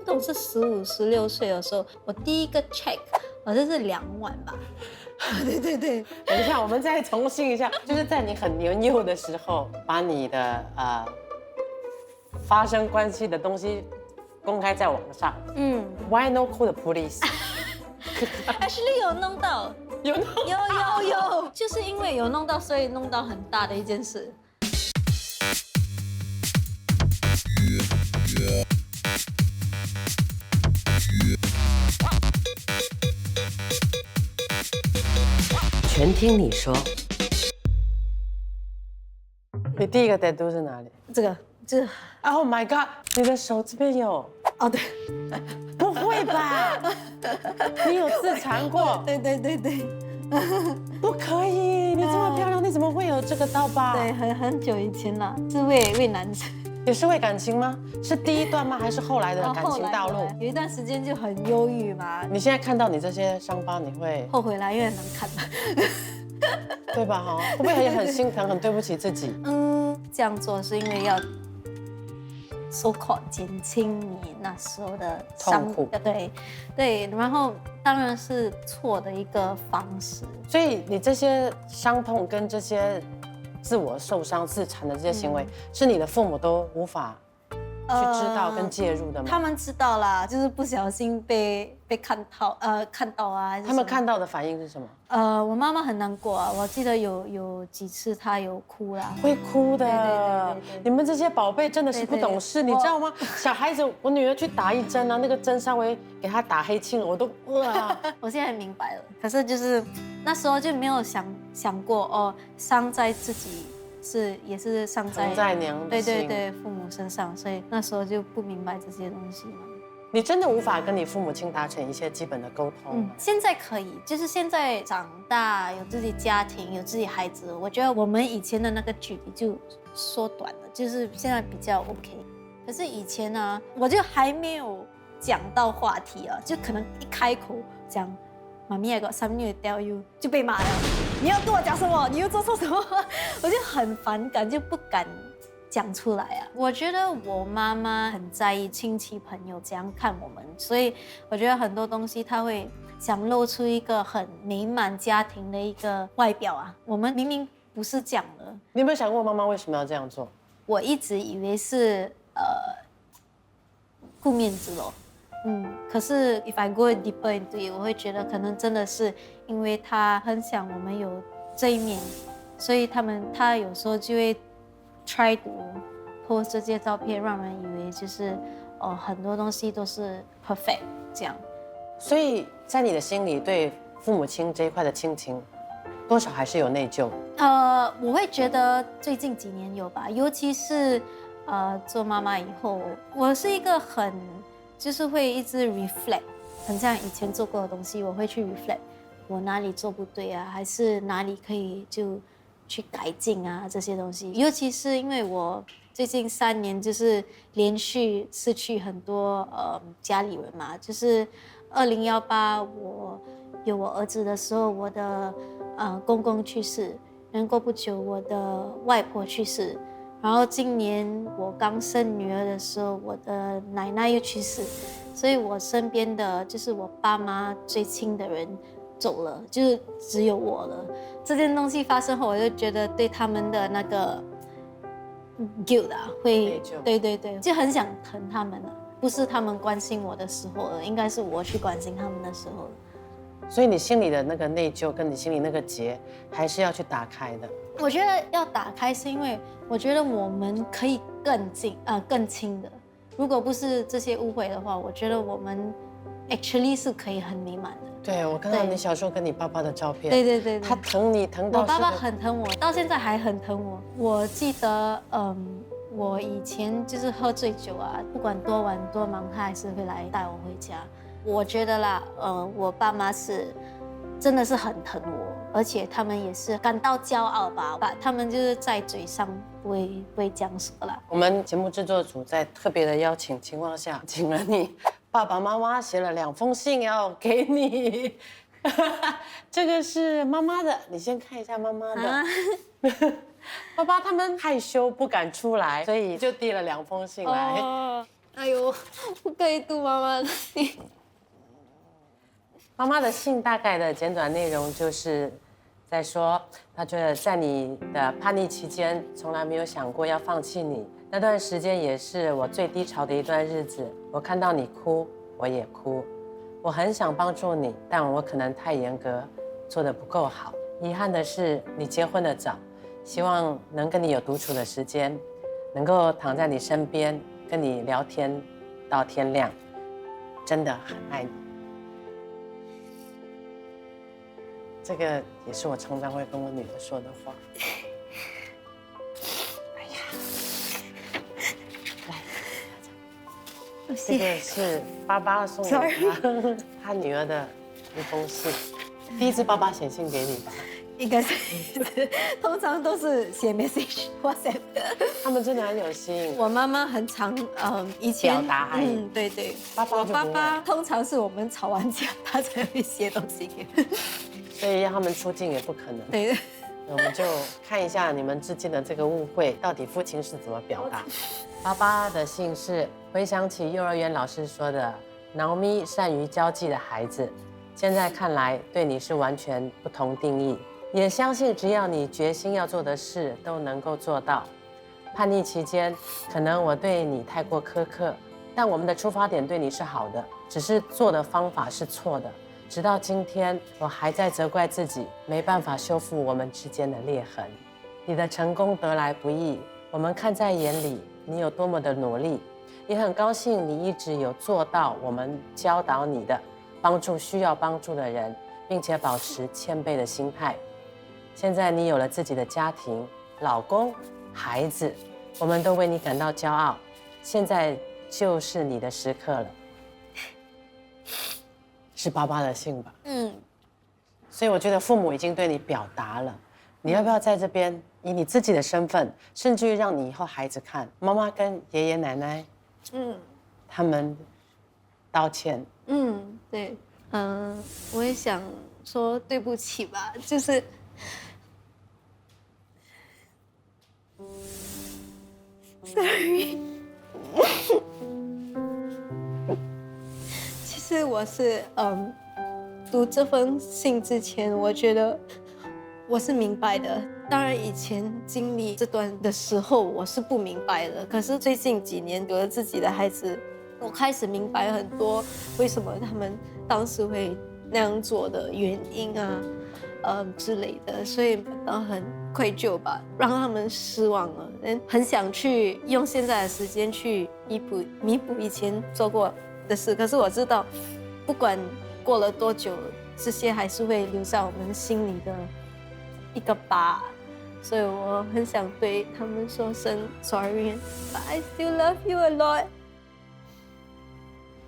懂是15、16岁的时候，我第一个 check 好像是2万吧。对对对，等一下，我们再重新一下，就是在你很年幼的时候，把你的发生关系的东西公开在网上。Why no call the police？ actually 有弄到，有弄有，就是因为有弄到，所以弄到很大的一件事。全听你说。你第一个 tattoo 是哪里？这个。Oh my god！ 你的手这边有？哦，对，不会吧？你有自残过？对，不可以！你这么漂亮，你怎么会有这个刀疤？对，很久以前了，是为男生。也是为感情吗？是第一段吗？还是后来的感情道路？有一段时间就很忧郁嘛。你现在看到你这些伤疤，你会后悔来，因为很难看。对吧？哈，会不会也很心疼，很对不起自己？这样做是因为要so called 减轻你那时候的痛苦。对，然后当然是错的一个方式。所以你这些伤痛跟这些自我受伤、自残的这些行为，是你的父母都无法去知道跟介入的吗？他们知道啦，就是不小心被看到啊。他们看到的反应是什么？我妈妈很难过啊，我记得有几次她有哭啦，会哭的。对，你们这些宝贝真的是不懂事，你知道吗？小孩子，我女儿去打一针啊，那个针稍微给她打黑青，我都哇！我现在明白了，可是就是那时候就没有想过哦，伤在自己也是伤在娘的心。对父母身上，所以那时候就不明白这些东西嘛。你真的无法跟你父母亲达成一些基本的沟通吗？现在可以，就是现在长大，有自己家庭，有自己孩子，我觉得我们以前的那个距离就缩短了，就是现在比较 OK。可是以前呢，我就还没有讲到话题啊，就可能一开口讲妈咪，I got something to tell you， 就被骂了。你要跟我讲什么？你又做错什么？我就很反感，就不敢讲出来啊。我觉得我妈妈很在意亲戚朋友怎样看我们，所以我觉得很多东西她会想露出一个很美满家庭的一个外表啊。我们明明不是这样的。你有没有想过妈妈为什么要这样做？我一直以为是顾面子咯。可是 if I go deeper into it， 我会觉得可能真的是因为他很想我们有这一面，所以他有时候就会 try to post 这些照片，让人以为就是很多东西都是 perfect 这样。所以在你的心里，对父母亲这一块的亲情，多少还是有内疚。我会觉得最近几年有吧，尤其是做妈妈以后，我是一个就是会一直 reflect， 很像以前做过的东西，我会去 reflect， 我哪里做不对啊，还是哪里可以就去改进啊这些东西。尤其是因为我最近3年就是连续失去很多家里人嘛，就是2018我有我儿子的时候，我的公公去世，然后过不久我的外婆去世。然后今年我刚生女儿的时候，我的奶奶又去世，所以我身边的就是我爸妈最亲的人走了，就是只有我了。这件东西发生后，我就觉得对他们的那个 guilt 啊，会对，就很想疼他们了。不是他们关心我的时候了，应该是我去关心他们的时候了。所以你心里的那个内疚跟你心里那个结，还是要去打开的。我觉得要打开，是因为我觉得我们可以更亲的。如果不是这些误会的话，我觉得我们 actually 是可以很美满的。对，我看到你小时候跟你爸爸的照片。对，他疼你疼到。我爸爸很疼我，到现在还很疼我。我记得，我以前就是喝醉酒啊，不管多晚多忙，他还是会来带我回家。我觉得啦，我爸妈真的是很疼我，而且他们也是感到骄傲吧。他们就是在嘴上不会这样说啦。我们节目制作组在特别的邀请情况下，请了你爸爸妈妈写了2封信要给你。这个是妈妈的，你先看一下妈妈的。爸爸他们害羞不敢出来，所以就递了2封信来。哎呦，不可以读妈妈的信。妈妈的信大概的简短内容就是在说，她觉得在你的叛逆期间，从来没有想过要放弃你。那段时间也是我最低潮的一段日子。我看到你哭，我也哭。我很想帮助你，但我可能太严格，做得不够好。遗憾的是，你结婚得早，希望能跟你有独处的时间，能够躺在你身边，跟你聊天到天亮。真的很爱你。这个也是我常常会跟我女儿说的话。哎呀，来，这个是爸爸送给他女儿的一封信。第一次爸爸写信给你吧？应该是，通常都是写 message WhatsApp 的。他们真的很有心。我妈妈很常，以前表达爱意。对对。爸爸就不会。我爸爸通常是我们吵完架，他才会写东西给我。所以让他们出镜也不可能。对。我们就看一下你们之间的这个误会，到底父亲是怎么表达。爸爸的信是回想起幼儿园老师说的，挠咪善于交际的孩子，现在看来对你是完全不同定义。也相信只要你决心要做的事都能够做到。叛逆期间，可能我对你太过苛刻，但我们的出发点对你是好的，只是做的方法是错的。直到今天，我还在责怪自己，没办法修复我们之间的裂痕。你的成功得来不易，我们看在眼里，你有多么的努力，也很高兴你一直有做到我们教导你的，帮助需要帮助的人，并且保持谦卑的心态。现在你有了自己的家庭、老公、孩子，我们都为你感到骄傲。现在就是你的时刻了。是爸爸的信吧？所以我觉得父母已经对你表达了，你要不要在这边以你自己的身份，甚至于让你以后孩子看，妈妈跟爷爷奶奶，他们道歉。对，我也想说对不起吧，就是，sorry。其实我是读这封信之前，我觉得我是明白的。当然，以前经历这段的时候，我是不明白的。可是最近几年有了自己的孩子，我开始明白很多为什么他们当时会那样做的原因啊，之类的。所以很愧疚吧，让他们失望了。很想去用现在的时间去弥补以前做过的事。可是我知道，不管过了多久，这些还是会留在我们心里的一个疤，所以我很想对他们说声 sorry，but I still love you a lot。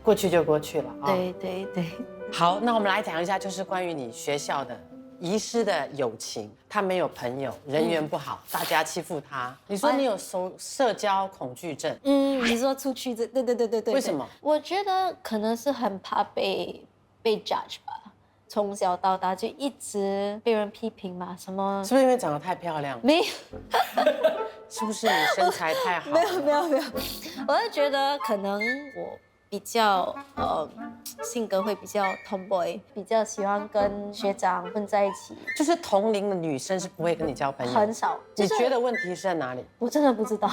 过去就过去了啊。对对对。好，那我们来讲一下，就是关于你学校的遗失的友情。他没有朋友，人缘不好，大家欺负他。你说你有社交恐惧症？你说出去对对对对对。为什么？我觉得可能是很怕被 judge 吧。从小到大就一直被人批评嘛，什么？是不是因为长得太漂亮？没有。是不是你身材太好？没有。我是觉得可能我比较性格会比较 tomboy， 比较喜欢跟学长混在一起。就是同龄的女生是不会跟你交朋友，很少。你觉得问题是在哪里？我真的不知道。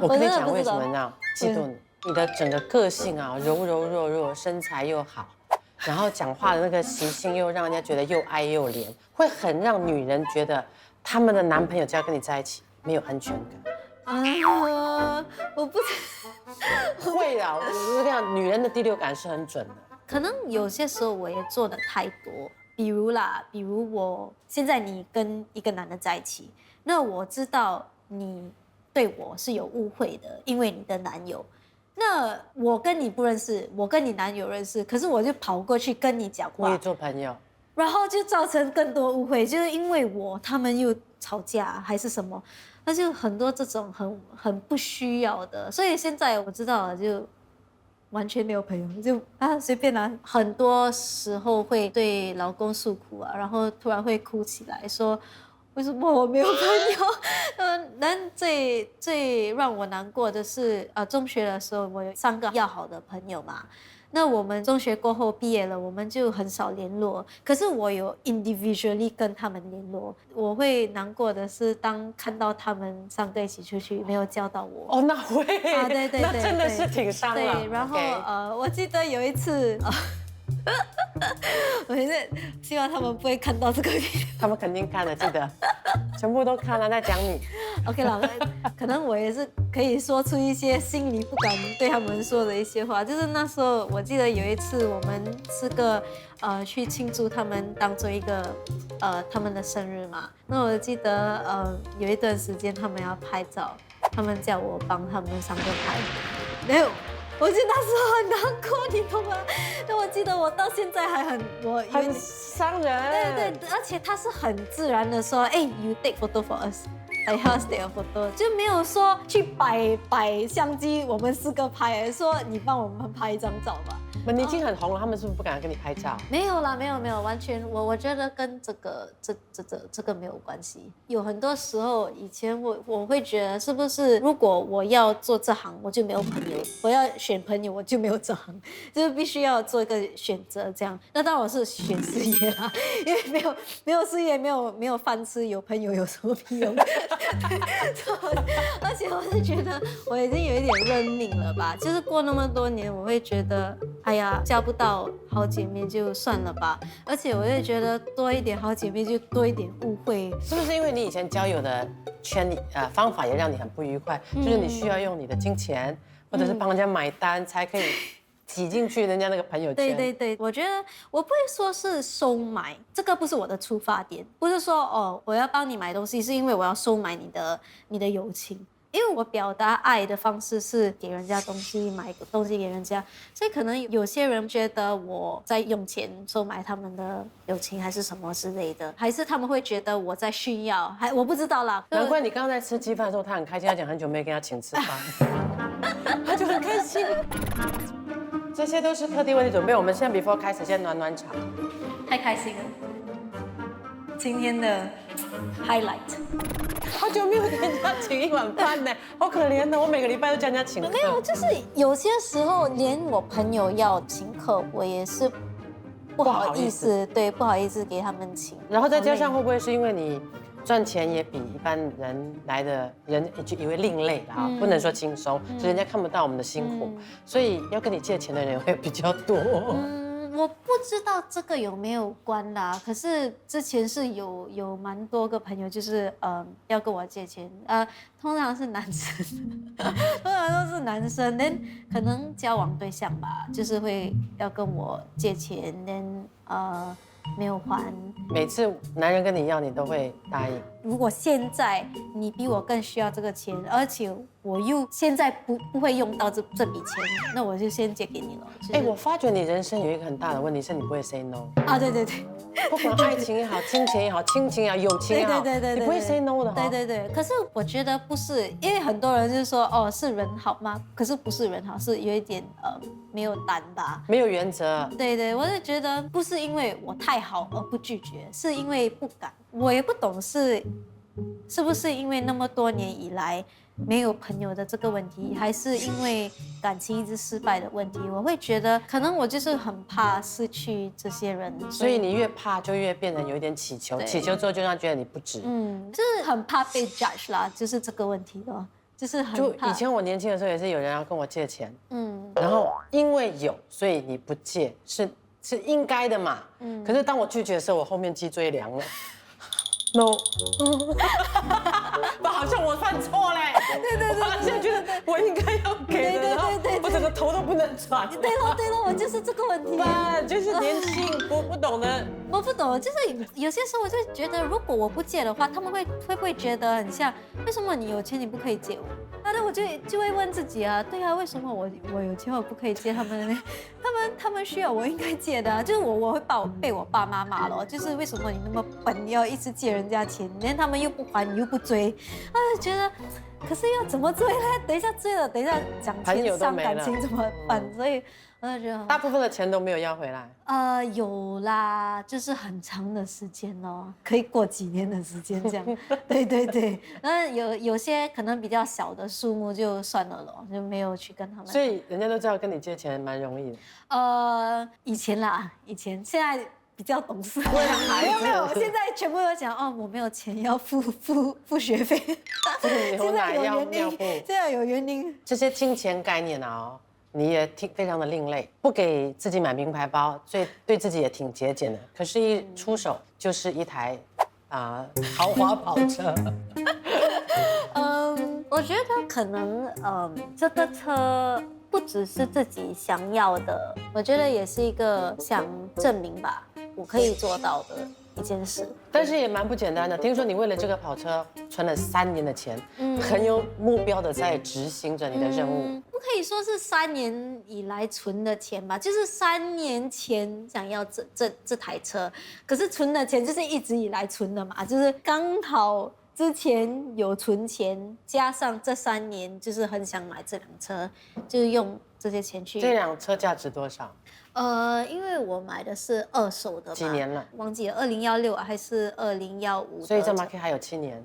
我跟你讲为什么呢？嫉妒你，你的整个个性啊，柔柔弱弱，身材又好，然后讲话的那个习性又让人家觉得又爱又怜，会很让女人觉得他们的男朋友只要跟你在一起没有安全感。我不会的，我跟你讲，女人的第六感是很准的。可能有些时候我也做的太多，比如我现在你跟一个男的在一起，那我知道你对我是有误会的，因为你的男友。那我跟你不认识，我跟你男友认识，可是我就跑过去跟你讲话，我也做朋友，然后就造成更多误会，就是因为他们又吵架还是什么，那就很多这种很不需要的。所以现在我知道了，就完全没有朋友，就随便拿。很多时候会对老公诉苦啊，然后突然会哭起来说，为什么我没有朋友？但最让我难过的是，中学的时候我有3个要好的朋友嘛。那我们中学过后毕业了，我们就很少联络。可是我有 individually 跟他们联络，我会难过的是，当看到他们3个一起出去，没有叫到我。哦，那会对，那真的是挺伤了。对，然后我记得有一次我也是希望他们不会看到这个video。他们肯定看了，记得全部都看了，在讲你。OK 啦，可能我也是可以说出一些心里不敢对他们说的一些话。就是那时候，我记得有一次我们4个去庆祝他们当做一个他们的生日嘛。那我记得有一段时间他们要拍照，他们叫我帮他们3个拍，没有。我记得那时候很难过，你懂吗？但我记得我到现在还很伤人。对，而且他是很自然的说，哎，you take photo for us。Like us take a photo， 就没有说去摆相机，我们4个拍，说你帮我们拍一张照吧。你已经很红了，他们是不是不敢跟你拍照？没有啦，没有，完全我觉得跟这个没有关系。有很多时候以前我会觉得，是不是如果我要做这行，我就没有朋友；我要选朋友，我就没有这行，就是必须要做一个选择这样。那当然我是选事业啦，因为没有事业，没有饭吃，有朋友有什么屁用？而且我是觉得我已经有一点认命了吧，就是过那么多年，我会觉得，哎呀，交不到好姐妹就算了吧。而且我会觉得多一点好姐妹就多一点误会。是不是因为你以前交友的方法也让你很不愉快？就是你需要用你的金钱，或者是帮人家买单才可以挤进去人家那个朋友圈。对，我觉得我不会说是收买，这个不是我的出发点，不是说我要帮你买东西，是因为我要收买你的友情。因为我表达爱的方式是给人家东西，买东西给人家，所以可能有些人觉得我在用钱收买他们的友情，还是什么之类的，还是他们会觉得我在炫耀，我不知道啦。难怪你刚刚在吃鸡饭的时候，他很开心，他讲很久没跟他请吃饭，他就很开心。这些都是特地为你准备。我们现在 before 开始先暖场，太开心了，今天的 highlight。好久没有给人家请一碗饭呢，好可怜的。我每个礼拜都叫人家请客。没有，就是有些时候连我朋友要请客，我也是不好意思，对，不好意思给他们请。然后再加上会不会是因为你赚钱也比一般人来的人就以为另类的不能说轻松，是人家看不到我们的辛苦，所以要跟你借钱的人会比较多。我不知道这个有没有关啦，可是之前是有蛮多个朋友，就是要跟我借钱，通常是男生，通常都是男生，但可能交往对象吧，就是会要跟我借钱，但没有还。每次男人跟你要，你都会答应。如果现在你比我更需要这个钱，而且我又现在不会用到这笔钱，那我就先借给你了。哎，我发觉你人生有一个很大的问题是你不会 say no 啊，对，不管爱情也好，金钱也好，亲情也好，友情也好，对，你不会 say no 的。对。可是我觉得不是，因为很多人就说是人好吗？可是不是人好，是有一点没有胆吧，没有原则。对，我就觉得不是因为我太好而不拒绝，是因为不敢。我也不懂是不是因为那么多年以来没有朋友的这个问题，还是因为感情一直失败的问题。我会觉得可能我就是很怕失去这些人，所以你越怕就越变得有一点祈求，祈求之后就让他觉得你不值。就是很怕被 judge 啦，就是这个问题咯，就是很怕。就以前我年轻的时候也是有人要跟我借钱，然后因为有，所以你不借是应该的嘛，可是当我拒绝的时候，我后面脊椎凉了。No， 好像我犯错嘞。对，我现在觉得我应该要给的，然后我整个头都不能转。对了，我就是这个问题。就是年轻不懂得。我不懂，就是有些时候我就觉得，如果我不借的话，他们会不会觉得很像，为什么你有钱你不可以借我？那我就会问自己啊，对啊，为什么我有钱我不可以借他们呢？他们需要我应该借的，就是我会被我爸妈骂了，就是为什么你那么笨，你要一直借人家钱，连他们又不还你又不追，就觉得可是要怎么追呢？等一下追了，等一下讲朋友钱伤都没了感情怎么办？所以我就觉得大部分的钱都没有要回来。有啦，就是很长的时间哦，可以过几年的时间这样。对对对，那有些可能比较小的数目就算了咯，就没有去跟他们。所以人家都知道跟你借钱蛮容易的。以前啦，以前现在比较懂事。为了孩子没有，现在全部都讲哦，我没有钱要付学费。牛奶要现在有原因，尿布，现在有原因。这些金钱概念啊、哦，你也非常的另类，不给自己买名牌包，对自己也挺节俭的。可是，一出手就是一台豪华跑车。我觉得可能这个车不只是自己想要的，我觉得也是一个想证明吧，我可以做到的一件事。但是也蛮不简单的，听说你为了这个跑车存了3年的钱，很有目标的在执行着你的任务。不可以说是3年以来存的钱吧，就是3年前想要这台车，可是存的钱就是一直以来存的嘛，就是刚好之前有存钱，加上这3年就是很想买这辆车，就是用这些钱去。这辆车价值多少？因为我买的是2手的嘛，几年了？忘记了，2016还是2015？所以这 market 还有7年。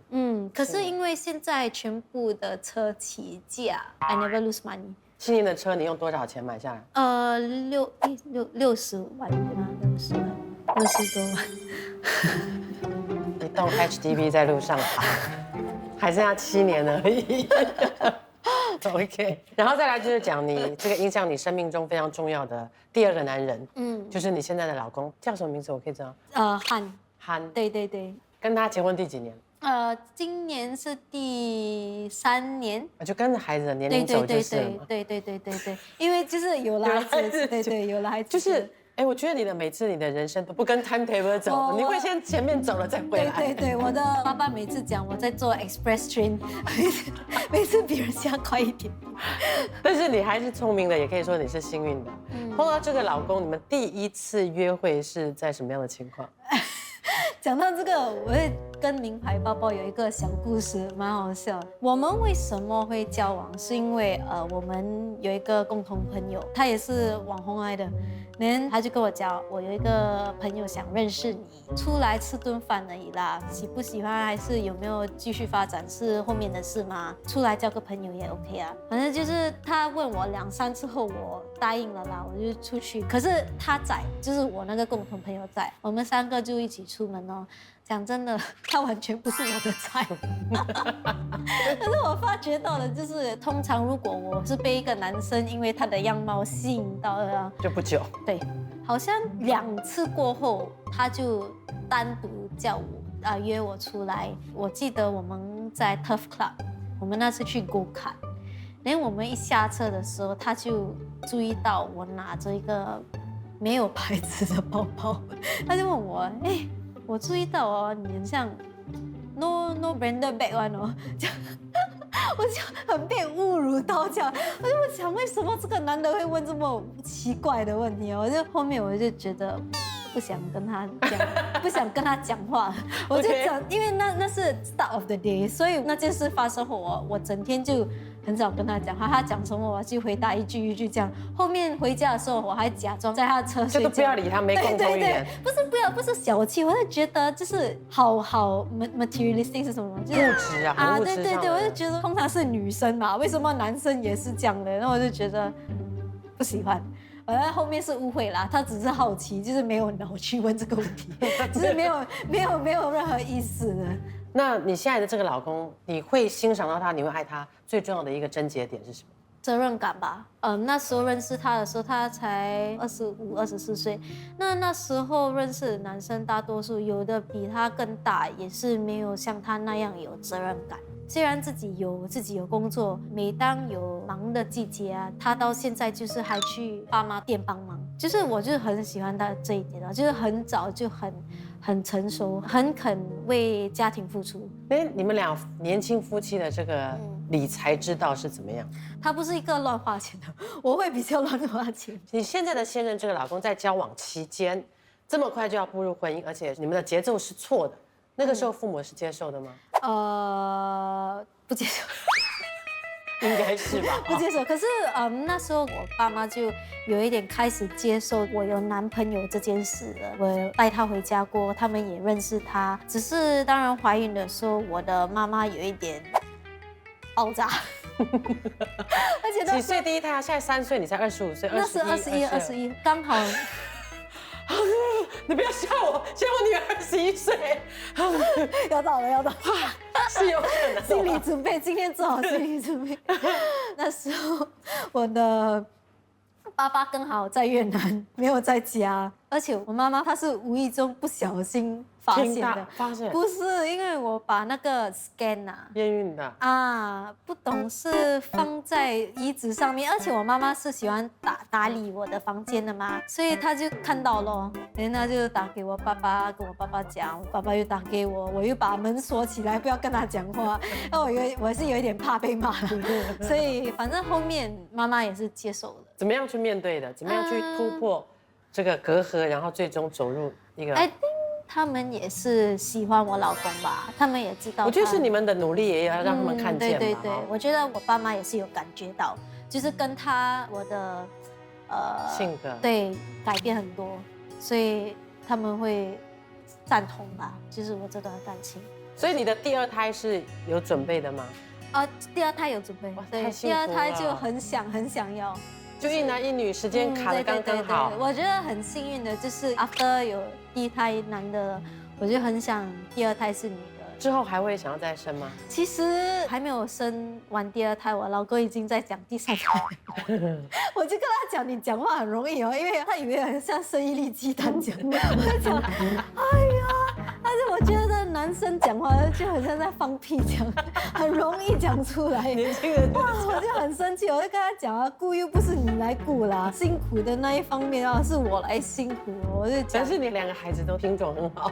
可是因为现在全部的车起价 ，I never lose money。7年的车你用多少钱买下来？60万对吗？60万，60多万。一栋 HDB 在路上跑，还剩下7年而已。OK， 然后再来就是讲你这个影响你生命中非常重要的第2个男人，就是你现在的老公，叫什么名字？我可以知道。汉。对对对。跟他结婚第几年？今年是第3年。就跟着孩子的年龄走就是了嘛。对，因为就是有了孩子，对，有了孩子。就是，我觉得每次你的人生都不跟 timetable 走，你会先前面走了再回来。对，我的爸爸每次讲我在做 express train， 每次比人家快一点。但是你还是聪明的，也可以说你是幸运的。碰到这个老公，你们第1次约会是在什么样的情况？讲到这个，我会跟名牌包包有一个小故事，蛮好笑的。我们为什么会交往？是因为我们有一个共同朋友，他也是网红来的，他就跟我讲，我有一个朋友想认识你，出来吃顿饭而已啦，喜不喜欢还是有没有继续发展是后面的事嘛，出来交个朋友也 OK 啊。反正就是他问我2、3次后，我答应了啦，我就出去。可是他在，就是我那个共同朋友在，我们3个就一起出门哦。讲真的，他完全不是我的菜。可是我发觉到了，就是通常如果我是被一个男生因为他的样貌吸引到了，就不久。对，好像2次过后，他就单独叫我约我出来。我记得我们在 Turf Club， 我们那次去 Go Kart， 连我们一下车的时候，他就注意到我拿着一个没有牌子的包包，他就问我，我注意到哦，你很像 no branded bag one 哦，我就很被侮辱到这样，我就想为什么这个男的会问这么奇怪的问题哦？后面我就觉得不想跟他讲，不想跟他讲话，我就讲，因为那是 start of the day， 所以那件事发生后，我整天就很少跟他讲话，他讲什么我就回答一句一句这样。后面回家的时候，我还假装在他的车睡觉，就都不要理他，没共同语言。不是小气，我是觉得就是好 materialistic 是什么？就是物质啊，很物质上的。对，我就觉得通常是女生嘛，为什么男生也是这样的？然后我就觉得不喜欢。后面是误会啦，他只是好奇，就是没有脑去问这个问题，只是没有任何意思的。那你现在的这个老公，你会欣赏到他，你会爱他，最重要的一个症结点是什么？责任感吧。那时候认识他的时候，他才25、24岁。那时候认识的男生，大多数有的比他更大，也是没有像他那样有责任感。虽然自己有工作，每当有忙的季节啊，他到现在就是还去爸妈店帮忙。就是我就是很喜欢他这一点啊，就是很早就很成熟，很肯为家庭付出。你们俩年轻夫妻的这个理财之道是怎么样？他不是一个乱花钱的，我会比较乱花钱。你现在的现任这个老公在交往期间，这么快就要步入婚姻，而且你们的节奏是错的，那个时候父母是接受的吗？不接受。应该是吧？不接受。可是那时候我爸妈就有一点开始接受我有男朋友这件事了。我带他回家过，他们也认识他。只是当然怀孕的时候，我的妈妈有一点爆炸。而且几岁第一胎啊？现在3岁，你才25岁，那是21，刚好。你不要笑我，现在我女儿21岁，要到了，是有可能。心理准备，今天做好心理准备。那时候我的爸爸刚好在越南，没有在家，而且我妈妈她是无意中不小心发现的，不是因为我把那个 scan 验孕的不懂是放在椅子上面，而且我妈妈是喜欢打理我的房间的嘛，所以她就看到了，然后她就打给我爸爸，跟我爸爸讲，我爸爸又打给我，我又把门锁起来，不要跟他讲话，那我是有一点怕被骂的，所以反正后面妈妈也是接受了。怎么样去面对的？怎么样去突破这个隔阂，然后最终走入一个？他们也是喜欢我老公吧，他们也知道。我觉得是你们的努力也要让他们看见吧。对，我觉得我爸妈也是有感觉到，就是跟我的性格对改变很多，所以他们会赞同吧，就是我这段感情。所以你的第2胎是有准备的吗？第2胎有准备，对，第2胎就很想要。就一男一女，时间卡得刚刚好。我觉得很幸运的，就是 after 有第1胎男的，我就很想第2胎是女的。之后还会想要再生吗？其实还没有生完第2胎，我老公已经在讲第3胎。我就跟他讲，你讲话很容易哦，因为他以为很像生一粒鸡蛋讲。我讲，哎呀，但是我觉得男生讲话就很像在放屁讲，很容易讲出来。年轻人哇，我就很生气，我就跟他讲啊，顾又不是你来顾啦，辛苦的那一方面是我来辛苦，我就讲。但是你2个孩子都品种很好，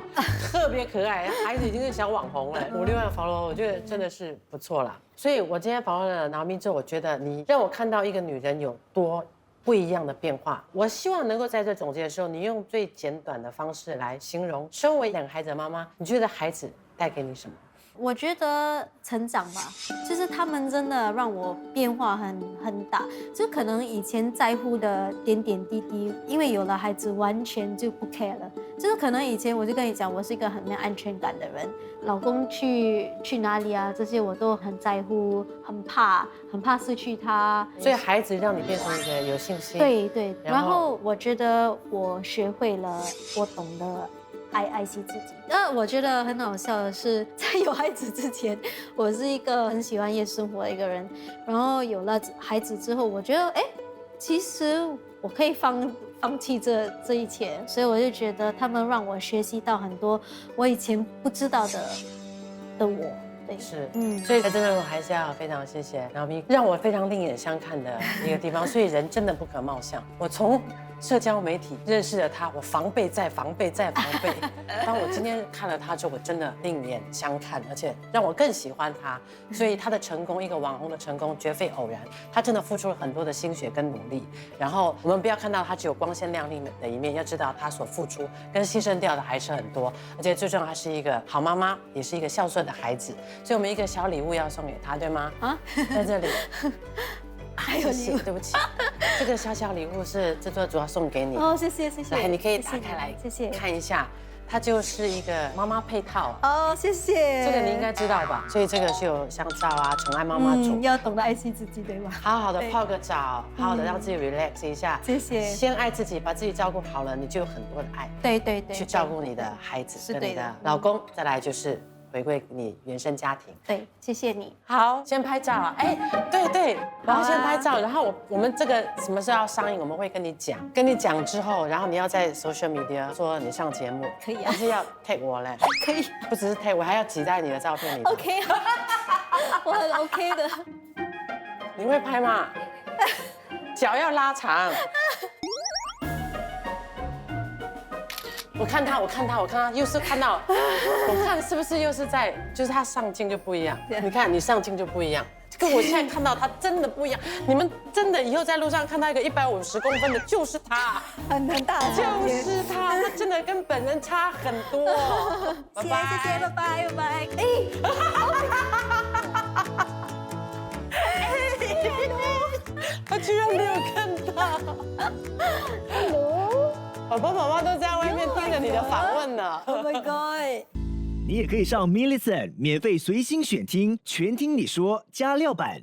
特别可爱，孩子已经是小网红了，5-6万follow，我觉得真的是不错啦。所以我今天访问了Naomi之后，我觉得你让我看到一个女人有多不一样的变化。我希望能够在这总结的时候，你用最简短的方式来形容，身为2个孩子的妈妈，你觉得孩子带给你什么？我觉得成长吧，就是他们真的让我变化很大，就可能以前在乎的点点滴滴，因为有了孩子完全就不 care 了。就是可能以前我就跟你讲，我是一个很没有安全感的人，老公去哪里啊，这些我都很在乎，很怕失去他。所以孩子让你变成一个有信心。对，然后我觉得我学会了，我懂得爱惜自己。我觉得很好笑的是，在有孩子之前，我是一个很喜欢夜生活的一个人。然后有了孩子之后，我觉得，其实我可以放弃这一切。所以我就觉得他们让我学习到很多我以前不知道的我。对，是，所以在这边我还是要非常谢谢Naomi，让我非常另眼相看的一个地方。所以人真的不可貌相。我从社交媒体认识了他，我防备再防备再防备。当我今天看了他之后，我真的另眼相看，而且让我更喜欢他。所以他的成功，一个网红的成功绝非偶然，他真的付出了很多的心血跟努力。然后我们不要看到他只有光鲜亮丽的一面，要知道他所付出跟牺牲掉的还是很多。而且最重要，他是一个好妈妈，也是一个孝顺的孩子。所以我们一个小礼物要送给他，对吗？在这里。还有礼物，对不起，这个小礼物是制作组要送给你。谢谢。来，你可以打开来，谢谢，看一下，它就是一个妈妈配套。谢谢。这个你应该知道吧？所以这个是有香皂啊，宠爱妈妈组。要懂得爱惜自己，对吗？好好的泡个澡，好好的让自己 relax 一下。谢谢。先爱自己，把自己照顾好了，你就有很多的爱。对。去照顾你的孩子，跟你的老公，再来就是回归你原生家庭。对，谢谢你。好，先拍照啊！对，然后先拍照，然后我们这个什么时候要上映，我们会跟你讲。跟你讲之后，然后你要在 social media 说你上节目，可以啊，但是要 tag 我嘞，可以，不只是 tag 我，还要挤在你的照片里。OK， 我很 OK 的。你会拍吗？脚要拉长。我看他，又是看到，我看是不是又是在，就是他上镜就不一样。你看你上镜就不一样，跟我现在看到他真的不一样。你们真的以后在路上看到一个150公分的，就是他，很大的，就是他真的跟本人差很多。谢谢，拜拜。居然没有看到。爸爸妈妈都在外面听着你的访问呢。Oh my god！你也可以上 Millicent 免费随心选听，全听你说加料版。